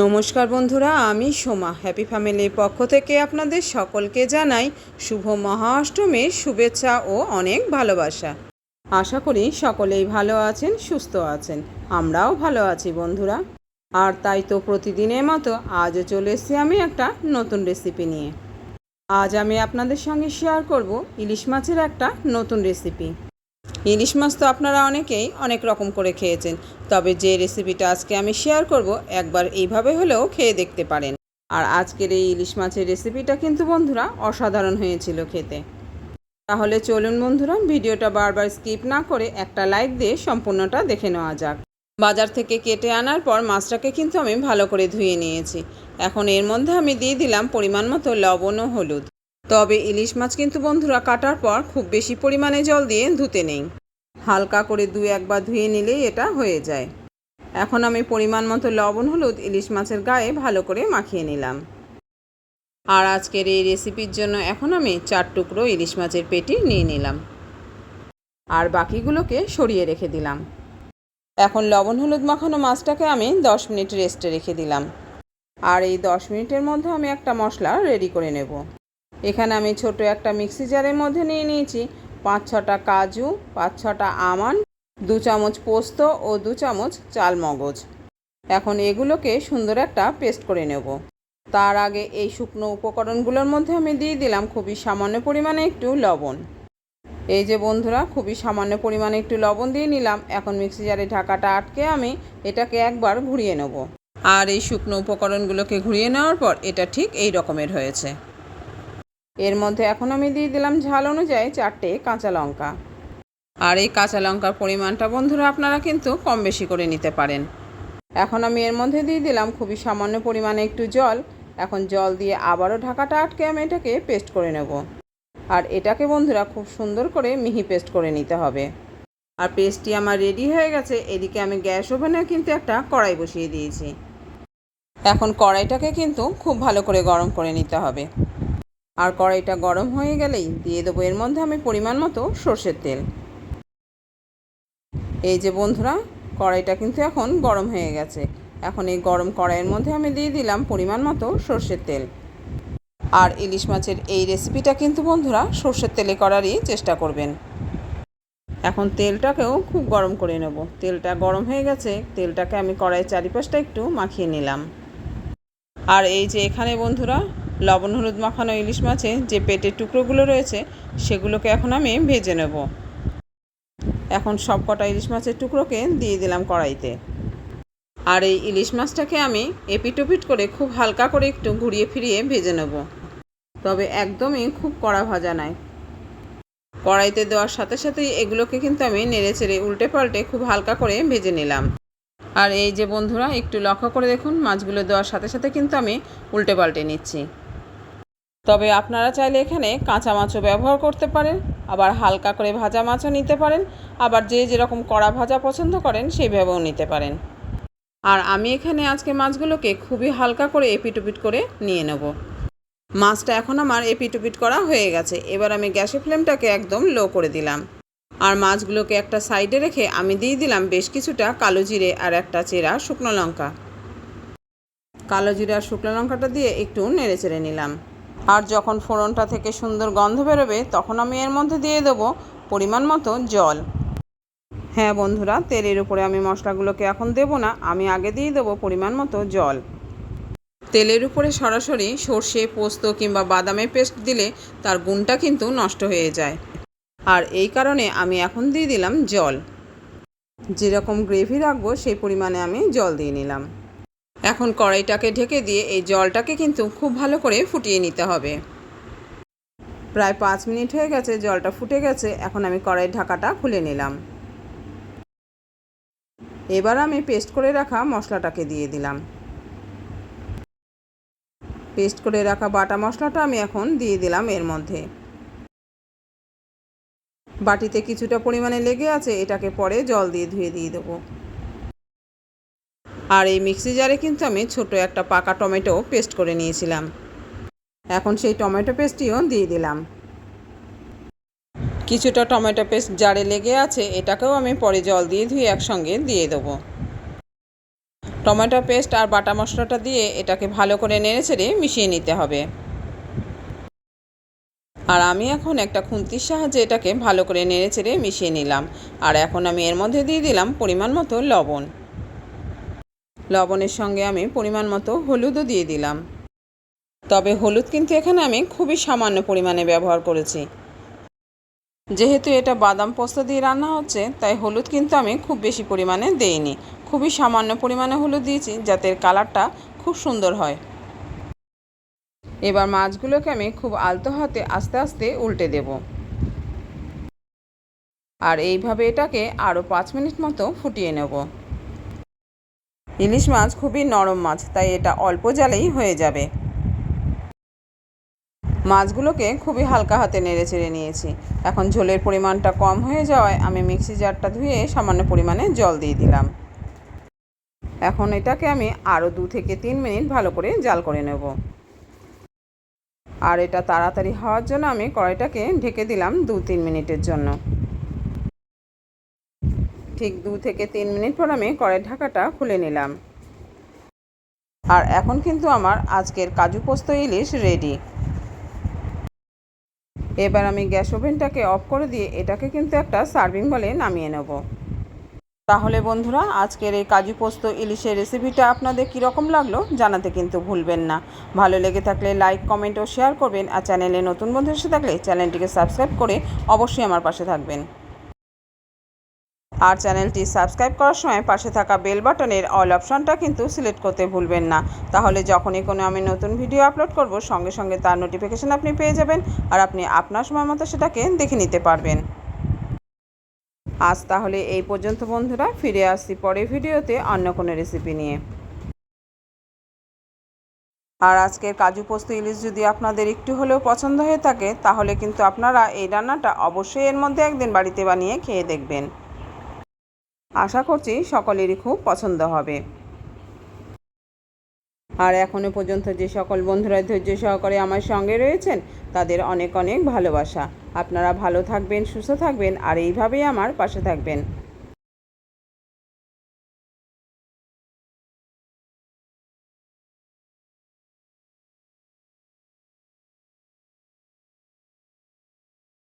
নমস্কার বন্ধুরা, আমি সোমা হ্যাপি ফ্যামিলির পক্ষ থেকে আপনাদের সকলকে জানাই শুভ মহা অষ্টমীর শুভেচ্ছা ও অনেক ভালোবাসা। আশা করি সকলেই ভালো আছেন, সুস্থ আছেন। আমরাও ভালো আছি বন্ধুরা। আর তাই তো প্রতিদিনের মতো আজও চলে এসেছি আমি একটা নতুন রেসিপি নিয়ে। আজ আমি আপনাদের সঙ্গে শেয়ার করব ইলিশ মাছের একটা নতুন রেসিপি। ইলিশ মাছ তো আপনারা অনেকেই অনেক রকম করে খেয়েছেন, তবে যে রেসিপিটা আজকে আমি শেয়ার করব একবার এইভাবে হলেও খেয়ে দেখতে পারেন। আর আজকের এই ইলিশ মাছের রেসিপিটা কিন্তু বন্ধুরা অসাধারণ হয়েছিল খেতে। তাহলে চলুন বন্ধুরা, ভিডিওটা বারবার স্কিপ না করে একটা লাইক দিয়ে সম্পূর্ণটা দেখে নেওয়া যাক। বাজার থেকে কেটে আনার পর মাছটাকে কিন্তু আমি ভালো করে ধুয়ে নিয়েছি। এখন এর মধ্যে আমি দিয়ে দিলাম পরিমাণ মতো লবণ ও হলুদ। তবে ইলিশ মাছ কিন্তু বন্ধুরা কাটার পর খুব বেশি পরিমাণে জল দিয়ে ধুতে নেই, হালকা করে একবার ধুয়ে নিলেই এটা হয়ে যায়। এখন আমি পরিমাণ মতো লবণ হলুদ ইলিশ মাছের গায়ে ভালো করে মাখিয়ে নিলাম। আর আজকের এই রেসিপির জন্য এখন আমি 4 টুকরো ইলিশ মাছের পেটি নিয়ে নিলাম, আর বাকিগুলোকে সরিয়ে রেখে দিলাম। এখন লবণ হলুদ মাখানো মাছটাকে আমি 10 মিনিট রেস্টে রেখে দিলাম। আর এই 10 মিনিটের মধ্যে আমি একটা মশলা রেডি করে নেব। এখানে আমি ছোট একটা মিক্সি জারের মধ্যে নিয়ে নিয়েছি 5-6টা কাজু, 5-6টা আমন্ড, 2 চামচ পোস্ত ও 2 চামচ চাল মগজ। এখন এগুলোকে সুন্দর একটা পেস্ট করে নেব। তার আগে এই শুকনো উপকরণগুলোর মধ্যে আমি দিয়ে দিলাম খুবই সামান্য পরিমাণে একটু লবণ। এই যে বন্ধুরা, খুবই সামান্য পরিমাণে একটু লবণ দিয়ে নিলাম। এখন মিক্সি জারে ঢাকাটা আটকে আমি এটাকে একবার ঘুরিয়ে নেব। আর এই শুকনো উপকরণগুলোকে ঘুরিয়ে নেওয়ার পর এটা ঠিক এই রকমের হয়েছে। এর মধ্যে এখন আমি দিয়ে দিলাম ঝাল অনুযায়ী 4টে কাঁচা লঙ্কা। আর এই কাঁচা লঙ্কার পরিমাণটা বন্ধুরা আপনারা কিন্তু কম বেশি করে নিতে পারেন। এখন আমি এর মধ্যে দিয়ে দিলাম খুবই সামান্য পরিমাণে একটু জল। এখন জল দিয়ে আবারও ঢাকাটা আটকে আমি এটাকে পেস্ট করে নেব। আর এটাকে বন্ধুরা খুব সুন্দর করে মিহি পেস্ট করে নিতে হবে। আর পেস্টটি আমার রেডি হয়ে গেছে। এদিকে আমি গ্যাস ওভেনে কিন্তু একটা কড়াই বসিয়ে দিয়েছি। এখন কড়াইটাকে কিন্তু খুব ভালো করে গরম করে নিতে হবে। আর কড়াইটা গরম হয়ে গেলেই দিয়ে দেবো এর মধ্যে আমি পরিমাণ মতো সর্ষের তেল। এই যে বন্ধুরা, কড়াইটা কিন্তু এখন গরম হয়ে গেছে। এখন এই গরম কড়াইয়ের মধ্যে আমি দিয়ে দিলাম পরিমাণ মতো সর্ষের তেল। আর ইলিশ মাছের এই রেসিপিটা কিন্তু বন্ধুরা সর্ষের তেলে করারই চেষ্টা করবেন। এখন তেলটাকেও খুব গরম করে নেব। তেলটা গরম হয়ে গেছে, তেলটাকে আমি কড়াইয়ের চারিপাশটা একটু মাখিয়ে নিলাম। আর এই যে এখানে বন্ধুরা লবণ হলুদ মাখানো ইলিশ মাছে যে পেটের টুকরোগুলো রয়েছে সেগুলোকে এখন আমি ভেজে নেব। এখন সব কটা ইলিশ মাছের টুকরোকে দিয়ে দিলাম কড়াইতে। আর এই ইলিশ মাছটাকে আমি এপিট ওপিট করে খুব হালকা করে একটু ঘুরিয়ে ফিরিয়ে ভেজে নেব। তবে একদমই খুব কড়া ভাজা নয়। কড়াইতে দেওয়ার সাথে সাথেই এগুলোকে কিন্তু আমি নেড়ে চেড়ে উল্টে পাল্টে খুব হালকা করে ভেজে নিলাম। আর এই যে বন্ধুরা একটু লক্ষ্য করে দেখুন, মাছগুলো দেওয়ার সাথে সাথে কিন্তু আমি উল্টে পাল্টে নিচ্ছি। তবে আপনারা চাইলে এখানে কাঁচা মাছও ব্যবহার করতে পারেন, আবার হালকা করে ভাজা মাছও নিতে পারেন, আবার যে যেরকম কড়া ভাজা পছন্দ করেন সেইভাবেও নিতে পারেন। আর আমি এখানে আজকে মাছগুলোকে খুবই হালকা করে এপিট ওপিট করে নিয়ে নেব। মাছটা এখন আমার এপিট ওপিট করা হয়ে গেছে। এবার আমি গ্যাসের ফ্লেমটাকে একদম লো করে দিলাম। আর মাছগুলোকে একটা সাইডে রেখে আমি দিয়ে দিলাম বেশ কিছুটা কালো জিরে আর একটা চেরা শুকনো লঙ্কা। কালো জিরে আর শুকনো লঙ্কাটা দিয়ে একটু নেড়ে চেড়ে নিলাম। আর যখন ফোড়নটা থেকে সুন্দর গন্ধ বেরোবে তখন আমি এর মধ্যে দিয়ে দেবো পরিমাণ মতো জল। হ্যাঁ বন্ধুরা, তেলের উপরে আমি মশলাগুলোকে এখন দেবো না, আমি আগে দিয়ে দেবো পরিমাণ মতো জল। তেলের উপরে সরাসরি সর্ষে, পোস্ত কিংবা বাদামের পেস্ট দিলে তার গুণটা কিন্তু নষ্ট হয়ে যায়। আর এই কারণে আমি এখন দিয়ে দিলাম জল। যেরকম গ্রেভি রাখবো সেই পরিমাণে আমি জল দিয়ে নিলাম। এখন কড়াইটাকে ঢেকে দিয়ে এই জলটাকে কিন্তু খুব ভালো করে ফুটিয়ে নিতে হবে। প্রায় 5 মিনিট হয়ে গেছে, জলটা ফুটে গেছে। এখন আমি কড়াইয়ের ঢাকাটা খুলে নিলাম। এবার আমি পেস্ট করে রাখা মশলাটাকে দিয়ে দিলাম। পেস্ট করে রাখা বাটা মশলাটা আমি এখন দিয়ে দিলাম এর মধ্যে। বাটিতে কিছুটা পরিমাণে লেগে আছে, এটাকে পরে জল দিয়ে ধুয়ে দিয়ে দেবো। আর এই মিক্সি জারে কিন্তু আমি ছোট একটা পাকা টমেটো পেস্ট করে নিয়েছিলাম। এখন সেই টমেটো পেস্টটিও দিয়ে দিলাম। কিছুটা টমেটো পেস্ট জারে লেগে আছে, এটাকেও আমি পরে জল দিয়ে ধুয়ে একসঙ্গে দিয়ে দেবো। টমেটো পেস্ট আর বাটা মশলাটা দিয়ে এটাকে ভালো করে নেড়েচেড়ে মিশিয়ে নিতে হবে। আর আমি এখন একটা খুন্তির সাহায্যে এটাকে ভালো করে নেড়েচেড়ে মিশিয়ে নিলাম। আর এখন আমি এর মধ্যে দিয়ে দিলাম পরিমাণ মতো লবণ। লবণের সঙ্গে আমি পরিমাণ মতো হলুদও দিয়ে দিলাম। তবে হলুদ কিন্তু এখানে আমি খুবই সামান্য পরিমাণে ব্যবহার করেছি। যেহেতু এটা বাদাম পোস্ত দিয়ে রান্না হচ্ছে, তাই হলুদ কিন্তু আমি খুব বেশি পরিমাণে দেইনি। খুবই সামান্য পরিমাণে হলুদ দিয়েছি, যাতে কালারটা খুব সুন্দর হয়। এবার মাছগুলোকে আমি খুব আলতো হাতে আস্তে আস্তে উল্টে দেব। আর এইভাবে এটাকে আরও 5 মিনিট মতো ফুটিয়ে নেব। ইলিশ মাছ খুবই নরম মাছ, তাই এটা অল্প জালেই হয়ে যাবে। মাছগুলোকে খুবই হালকা হাতে নেড়ে চেড়ে নিয়েছি। এখন ঝোলের পরিমাণটা কম হয়ে যাওয়ায় আমি মিক্সি জারটা ধুয়ে সামান্য পরিমাণে জল দিয়ে দিলাম। এখন এটাকে আমি আরও 2 থেকে 3 মিনিট ভালো করে জাল করে নেব। আর এটা তাড়াতাড়ি হওয়ার জন্য আমি কড়াইটাকে ঢেকে দিলাম 2-3 মিনিটের জন্য। ঠিক 2 থেকে 3 মিনিট পর আমি কড়াইয়ের ঢাকাটা খুলে নিলাম। আর এখন কিন্তু আমার আজকের কাজু পোস্ত ইলিশ রেডি। এবার আমি গ্যাস ওভেনটাকে অফ করে দিয়ে এটাকে কিন্তু একটা সার্ভিং বলে নামিয়ে নেব। তাহলে বন্ধুরা, আজকের এই কাজু পোস্ত ইলিশের রেসিপিটা আপনাদের কীরকম লাগলো জানাতে কিন্তু ভুলবেন না। ভালো লেগে থাকলে লাইক, কমেন্ট ও শেয়ার করবেন। আর চ্যানেলে নতুন বন্ধু এসে থাকলে চ্যানেলটিকে সাবস্ক্রাইব করে অবশ্যই আমার পাশে থাকবেন। আর চ্যানেলটি সাবস্ক্রাইব করার সময় পাশে থাকা বেল বাটনের অল অপশনটা কিন্তু সিলেক্ট করতে ভুলবেন না। তাহলে যখনই কোনো আমি নতুন ভিডিও আপলোড করব, সঙ্গে সঙ্গে তার নোটিফিকেশান আপনি পেয়ে যাবেন। আর আপনি আপনার সময় মতো সেটাকে দেখে নিতে পারবেন। আজ তাহলে এই পর্যন্ত বন্ধুরা, ফিরে আসছি পরের ভিডিওতে অন্য কোনো রেসিপি নিয়ে। আর আজকের কাজু পোস্ত ইলিশ যদি আপনাদের একটু হলেও পছন্দ হয়ে থাকে, তাহলে কিন্তু আপনারা এই রান্নাটা অবশ্যই এর মধ্যে একদিন বাড়িতে বানিয়ে খেয়ে দেখবেন। আশা করছি সকলেরই খুব পছন্দ হবে। আর এখনও পর্যন্ত যে সকল বন্ধুরা ধৈর্য সহকারে আমার সঙ্গে রয়েছেন, তাদের অনেক অনেক ভালোবাসা। আপনারা ভালো থাকবেন, সুস্থ থাকবেন আর এইভাবেই আমার পাশে থাকবেন।